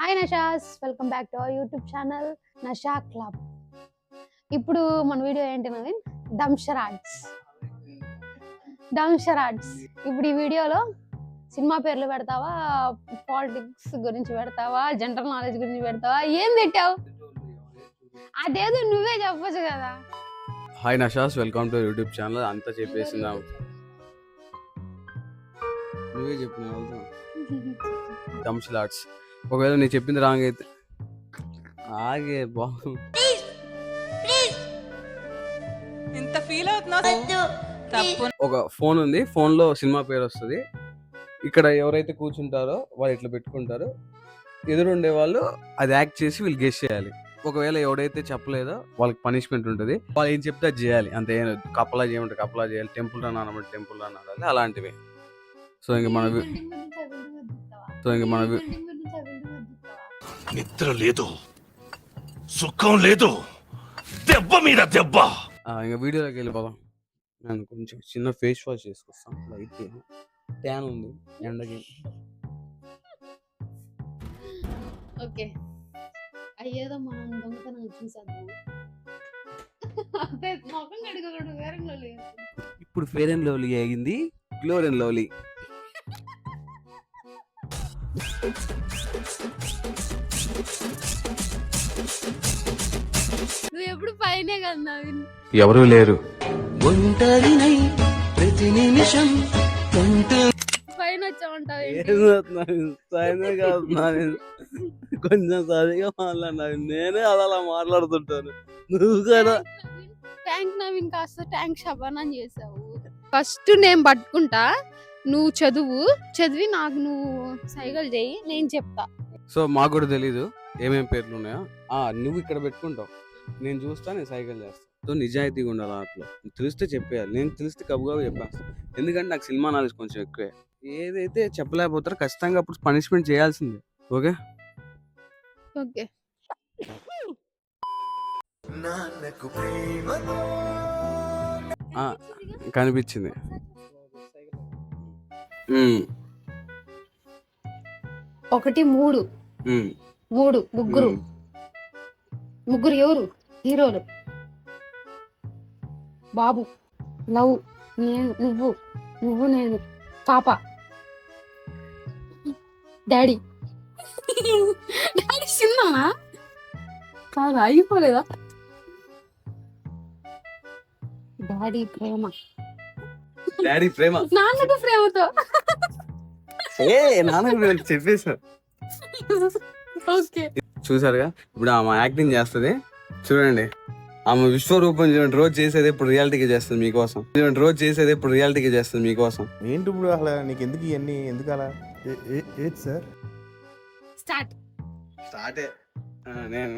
Hi నషాస్, welcome back to our YouTube channel Nasha club. ఇప్పుడు మన వీడియో ఏంటి నవీన్? డంషరాడ్స్. ఇప్పుడు ఈ వీడియోలో సినిమా పేర్లు పెడతావా, పాలిటిక్స్ గురించి పెడతావా, జనరల్ నాలెడ్జ్ గురించి పెడతావా, ఏం పెట్టావు? అదేదో నువ్వే చెప్పచ్చు కదా. హాయ్ నషాస్, వెల్కమ్ టు యూట్యూబ్ ఛానల్. అంతా చెప్పేసిందా? నువ్వే చెప్పిన డంషరాడ్స్. ఒకవేళ నేను చెప్పింది రాంగ్ అయితే ఆగే బాగు. ఇంత ఫీల్ అవుతున్నా. ఒక ఫోన్ ఉంది, ఫోన్ లో సినిమా పేరు వస్తుంది. ఇక్కడ ఎవరైతే కూర్చుంటారో వాళ్ళు ఇట్లా పెట్టుకుంటారు, ఎదురుండే వాళ్ళు అది యాక్ట్ చేసి వీళ్ళు గెస్ చేయాలి. ఒకవేళ ఎవడైతే చెప్పలేదో వాళ్ళకి పనిష్మెంట్ ఉంటుంది. వాళ్ళు ఏం చెప్తే అది చేయాలి, అంతే. కప్పలా చేయమంటే కప్పలా చేయాలి, టెంపుల్ రన్ అనమంటే టెంపుల్ రన్ అనాలి, అలాంటివి. సో ఇంక మన నిద్ర లేదు, సుఖం లేదు, దెబ్బ మీద దెబ్బ. ఇంకా వీడియోలోకి వెళ్ళిపోదాం. నేను కొంచెం చిన్న ఫేస్ వాష్ చేసుకొస్తాను. లైట్ ట్యాన్ ఉంది ఎండకి. ఓకే, అయ్యేదో మనం దొంగతనం చూసేద్దాం. మొఖం కడుకోకూడదు, ఫెయిర్ అండ్ లవ్లీ. ఇప్పుడు ఫెయిర్ అండ్ లవ్లీ అయింది గ్లోర్ అండ్ లవ్లీ. నువ్వు ఎప్పుడు పైనే కదా నవీన్. ఎవరూ లేరు, పైన వచ్చామంటావు. కొంచెం సరిగా మాట్లాడినావు, నేనే అలా మాట్లాడుతుంటాను. నువ్వు కదా ట్యాంక్ నవీన్ కాస్త ట్యాంక్ శబానం చేసావు. ఫస్ట్ నేను పట్టుకుంటా, నువ్వు చదివి నాకు నువ్వు సైకిల్ చేయి, నేను చెప్తా. సో మాకు కూడా తెలీదు ఏమేమి పేర్లు ఉన్నాయో. నువ్వు ఇక్కడ పెట్టుకుంటావు, నేను చూస్తా, నేను సైకిల్ చేస్తాను. సో నిజాయితీగా ఉండాలి. అట్లా తెలిస్తే చెప్పేయాలి. నేను తెలిస్తే కబుగా చెప్పేస్తాను, ఎందుకంటే నాకు సినిమా నాలెడ్జ్ కొంచెం ఎక్కువే. ఏదైతే చెప్పలేకపోతారో ఖచ్చితంగా అప్పుడు పనిష్మెంట్ చేయాల్సిందే. Okay okay. కనిపించింది. ఒకటి మూడు ముగ్గురు ఎవరు హీరోలు? బాబు, లవ్, నువ్వు నేను, పాప, డాడీ. డాడీ చిన్ననా కాదు, అయిపోలేదా? డాడీ ప్రేమ, నాన్నకు ప్రేమతో. నాన్న చెప్పేసా. ఓకే, చూసారుగా, ఇప్పుడు ఆమె యాక్టింగ్ చేస్తుంది చూడండి. ఆమె విశ్వరూపం చూడండి, రోజు చేసేది ఇప్పుడు రియాలిటీగా చేస్తుంది మీకోసం. ఏంటి ఇప్పుడు అసలు నీకు ఎందుకు ఇవన్నీ, ఎందుకు అలా? ఏది సార్? స్టార్టే. నేను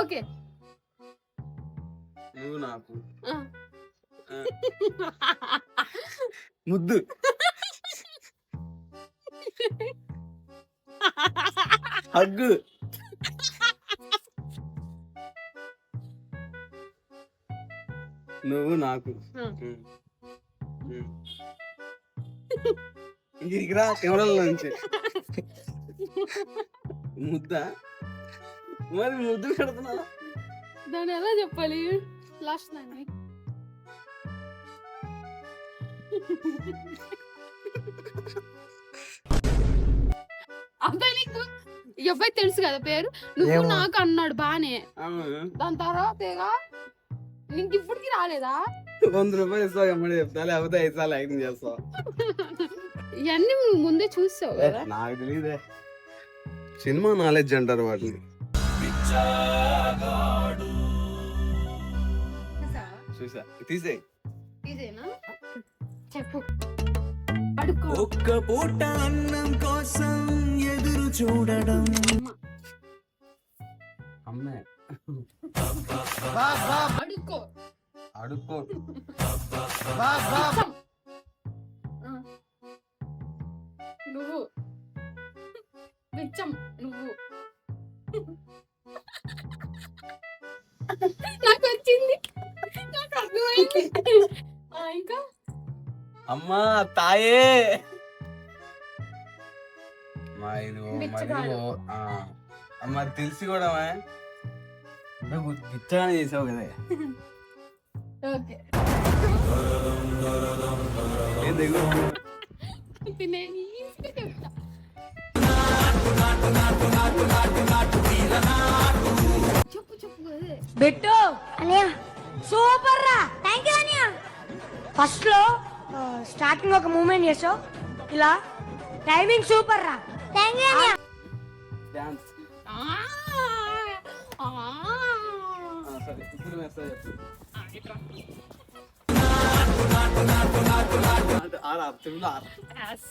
ఓకే, నువ్వు నాకు ముద్దు, హగ్గు, నువ్వు నాకు. ఇంటికి రా కెమెరాల నుంచి. ముద్ద, మరి ముద్దు పెడుతున్నా. దాన్ని ఎలా చెప్పాలి? లాస్ట్ దాన్ని అబ్బాయి, నీకు ఈ అబ్బాయి తెలుసు కదా పేరు. నువ్వు నాకు అన్నాడు బానే. దాని తర్వాత నీకు ఇప్పటికి రాలేదా? 100 రూపాయలు ఇస్తా, ఎమ్మడి చెప్తా, లేకపోతే 5 సార్లు యాక్టింగ్ చేస్తా. ఇవన్నీ ముందే చూసావు కదా. నాకు తెలియదే, సినిమా నాలెడ్జ్ అంటారు వాటిని. చూసా, తీసేయ్. ఇదేనా చెప్పు. ఒక్క పూట అన్నం కోసం ఎదురు చూడడం. అమ్మే అడుక్కో. నువ్వు బిచ్చం, నువ్వు నాకు వచ్చింది, నాకు అర్థమైంది. ఇంకా అమ్మా తాయే. మా బిచ్చగాడు. మరి తెలిసి కూడా బిచ్చగానే చేసావు కదా. ఓకే ఏం దిగు నేను ఈజీగా చెప్తా. చెప్పు చెప్పు అదే. బిట్టు అనియా సూపర్ రా థ్యాంక్ యూ అనియా ఫస్ట్ లో స్టార్టింగ్ ఒక మూమెంట్ చేసావు ఇలా టైమింగ్ సూపర్ రా థ్యాంక్ యూ అనియా డాన్స్. ఆ, ఆ. సరే ఇప్పుడు మెసేజ్ చెప్పు. Yes.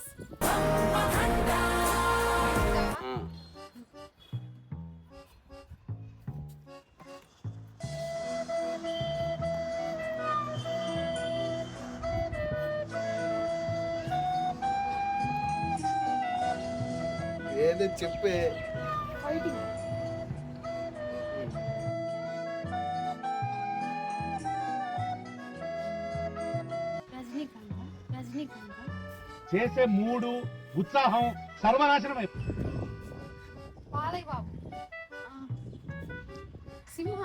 ఏదో చెప్పే. Fighting. రజనీకాంత్ చేసే మూడు ఉత్సాహం సర్వనాశనమై బాలయ్య బాబు సింహ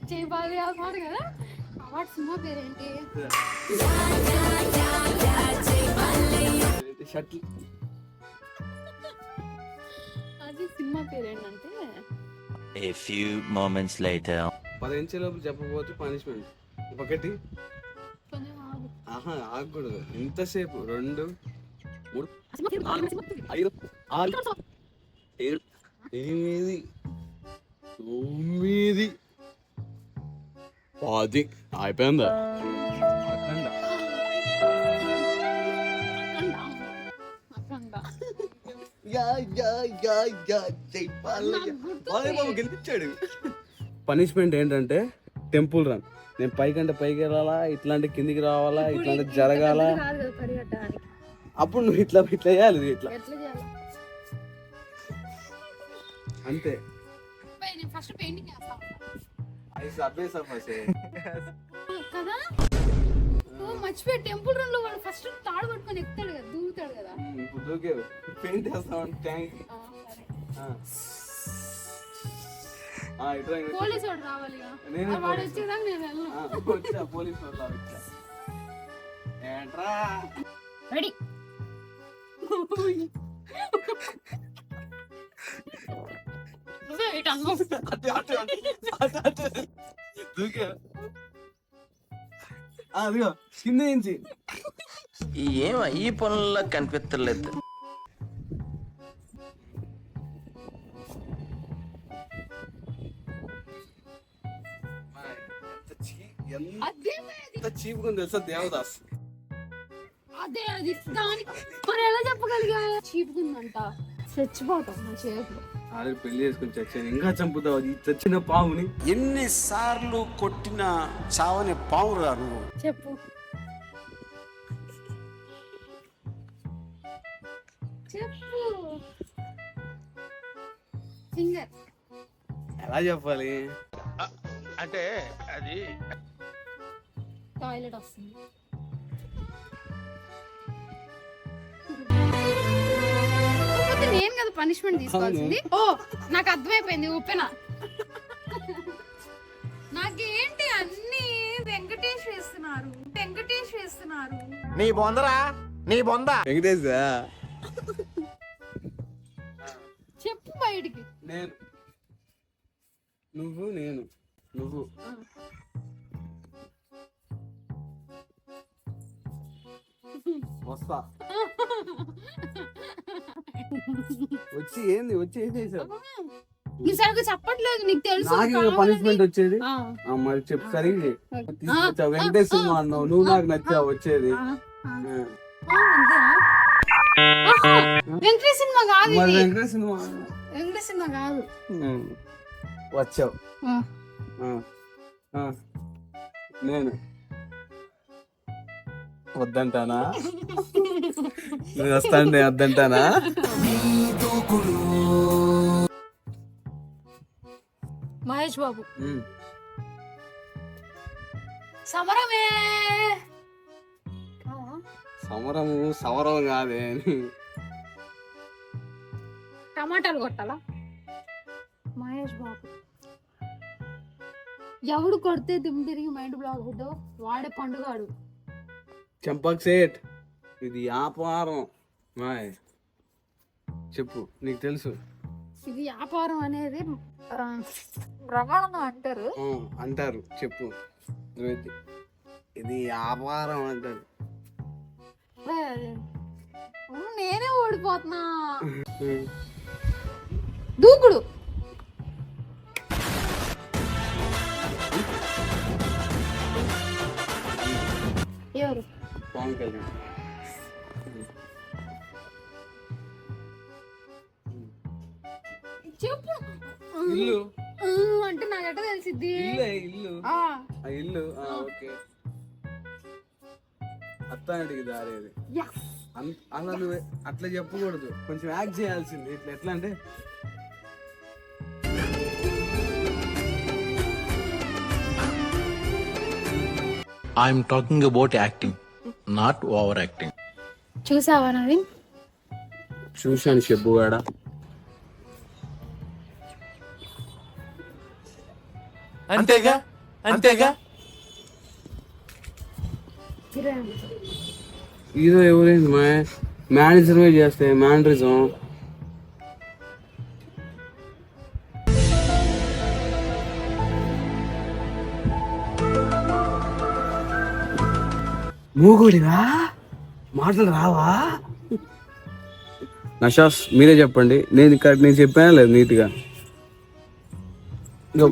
జై బాలయ్య పాడు కదా వాడు సింహ పేరేంటి షర్ట్లు. అది సింహ పేరేంటంటే A few moments later. 10 ఇంచులోపు చెప్పకపోతే పనిష్మెంట్. ఒకటి కొంచెం ఆగు. ఆగకూడదు. ఎంతసేపు 2 3 4 5 6 7 8 9 10 అయిపోయిందా? గెలిపించాడు. పనిష్మెంట్ ఏంటంటే టెంపుల్ రన్. నేను పైకంటే పైకి వెళ్ళాలా, ఇట్లాంటి కిందికి రావాలా, ఇట్లాంటి జరగాల. కాదు కదా పరిగెట్టడానికి. అప్పుడు నువ్వు ఇట్లా ఇట్లా చేయాలి. ఇట్లా ఎట్లా చేయాలి? అంతే. నేను ఫస్ట్ పెయింటింగ్ చేస్తా కదా. మర్చిపోయి టెంపుల్ రన్ లో వాడు ఫస్ట్ తాడు పట్టుకొని ఎక్కుతాడు కదా, దూకుతాడు కదా. ఇప్పుడు దూకే పెయింట్ వేస్తాం ట్యాంక్. పోలీసు వాడు రావాలి వాడు వచ్చేదాకా నేను వెళ్ళను. వచ్చా పోలీసు వచ్చా. ఏంట్రా రెడీ దూకే. అదిగో కింద నుంచి ఏం ఈ పనుల్లో కనిపించలేదు. ఎంత చీప్ గా తెలుసా దేవదాస్. అదే అది దానికి మరి ఎలా చెప్పగలిగా చీపుకుందంట. చచ్చిపోతాం నా చేతులు. ఆల్రెడీ పెళ్లి చేసుకుని చచ్చాను, ఇంకా చంపుతావు అది చచ్చిన పాముని. ఎన్నిసార్లు కొట్టిన చావని పావురా నువ్వు. చెప్పు చెప్పు సింగర్ ఎలా చెప్పాలి? అంటే అది టాయిలెట్ వస్తుంది. నేను కదా పనిష్మెంట్ తీసుకోవాల్సింది. ఓ నాకు అర్థమైపోయింది. ఉప్పెన నాకేంటి అన్ని వెంకటేష్ వేస్తున్నారు. నీ బొందరా నీ బొంద. వెంకటేష్ చెప్పు బయటికి. నేను నువ్వు నేను నువ్వు వస్తా. వచ్చి ఏంది వచ్చి ఏం చేసావు? నీ సరిగ్గా చెప్పట్లేదు. నీకు తెలుసు నాకు పనిష్మెంట్ వచ్చేది. ఆ. మరి చెప్పు సరిగ్గా తీసుకొచ్చావు. వెంకటేష్ సినిమా అన్నావు, నువ్వు నాకు నచ్చావు వచ్చేది. వెంకటేష్ సినిమా కాదు మరి ఇది. వెంకటేష్ సినిమా వెంకటేష్ సినిమా కాదు. వచ్చావు. నేను వద్దంటానా? నేను వస్తాను వద్దంటానా? మహేష్ బాబు సమరమే సమరం కాదే. టమాటాలు కొట్టాలా? మహేష్ బాబు. ఎవడు కొడితే దిమ్ తిరిగి మైండ్ బ్లాక్ అవుతుందో వాడే పండుగాడు. చంపక్ సేట్, ఇది వ్యాపారం. మాయ్ చెప్పు, నీకు తెలుసు. ఇది వ్యాపారం అనేది ప్రమాణం అంటారు. అంటారు, చెప్పు. ఇది వ్యాపారం అంటారు. నేనే ఓడిపోతున్నా. దూకుడు. ఎవరు? పవన్ కళ్యాణ్. చెప్పు. ఇల్లు అంటే నాకెట్ట తెలిసిద్ది? ఇల్లు ఇల్లు. ఓకే. అత్తాంటికి దారేది. అలా నువ్వు అట్లా చెప్పకూడదు, కొంచెం యాక్ట్ చేయాల్సింది. ఇట్లా ఎట్లా అంటే I'm talking about acting, not over acting. చూసావా నవీన్? చూశాను చెప్పుగాడా. అంతేగా అంతేగా. హీరో ఎవరైంది మా మేనేజర్ చేస్తే మేనరిజం. మూగుడివా? మాటలు రావా? నషాస్ మీరే చెప్పండి. నేను చెప్పానా లేదు నీట్గా?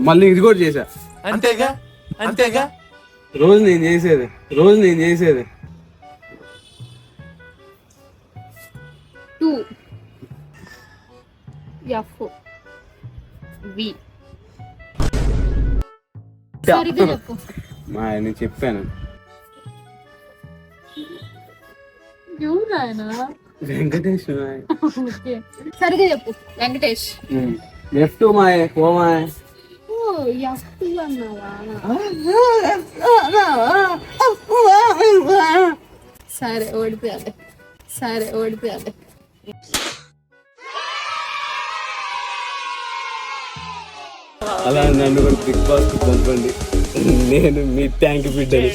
మళ్ళీ ఇది కూడా చేశా. అంతేగా అంతేగా. రోజు నేను చేసేది. 2 F V. సరిగ్గా చెప్పు. నేను చెప్పాను. వెంకటేష్. సరిగ్గా చెప్పు. వెంకటేష్. లెఫ్ట్ మాయ్ పోమాయ్. సరే ఓడిపోయాలి. అలా నన్ను కూడా బిగ్ బాస్ కు పంపండి. నేను మీ ట్యాంక్ బిడ్డని.